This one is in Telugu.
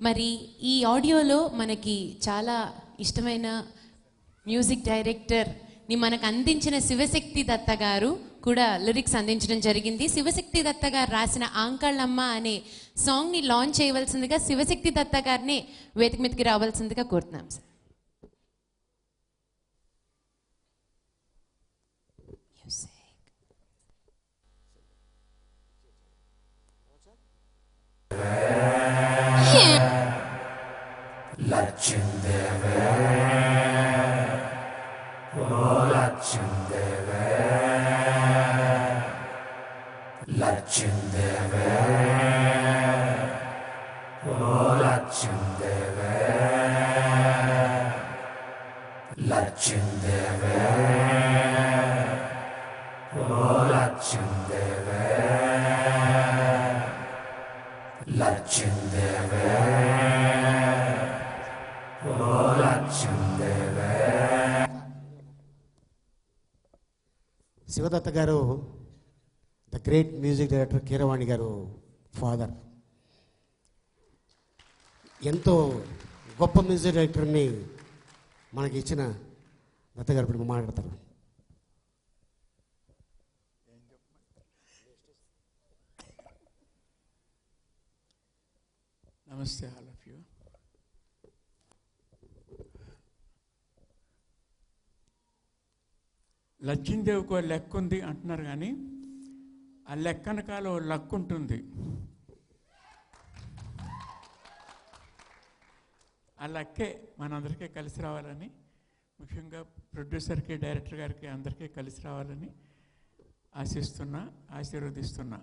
మరి ఈ ఆడియోలో మనకి చాలా ఇష్టమైన మ్యూజిక్ డైరెక్టర్ని మనకు అందించిన శివశక్తి దత్త గారు కూడా లిరిక్స్ అందించడం జరిగింది. శివశక్తి దత్త గారు రాసిన ఆంకళ్ళమ్మ అనే సాంగ్ని లాంచ్ చేయవలసిందిగా శివశక్తి దత్త గారిని వేదిక మీదకి రావాల్సిందిగా కోరుతున్నాం సార్. లచ్చిందేవే ఓ లచ్చిందేవే లచ్చిందేవే ఓ లచ్చిందేవే లచ్చిందేవే ఓ లచ్చిందేవే లచ్చిందేవే శివదత్త గారు the great music director Keeravani గారు ఫాదర్. ఎంతో గొప్ప మ్యూజిక్ డైరెక్టర్ని మనకి ఇచ్చిన దత్త గారు ఇప్పుడు మాట్లాడతారు. నమస్తే ఆల్ ఆఫ్ యూ. లచ్చిందేవికి లెక్క ఉంది అంటున్నారు, కానీ ఆ లెక్క వెనకాల లక్ ఉంటుంది. ఆ లక్కే మనందరికీ కలిసి రావాలని, ముఖ్యంగా ప్రొడ్యూసర్కి డైరెక్టర్ గారికి అందరికీ కలిసి రావాలని ఆశిస్తున్నా, ఆశీర్వదిస్తున్నా.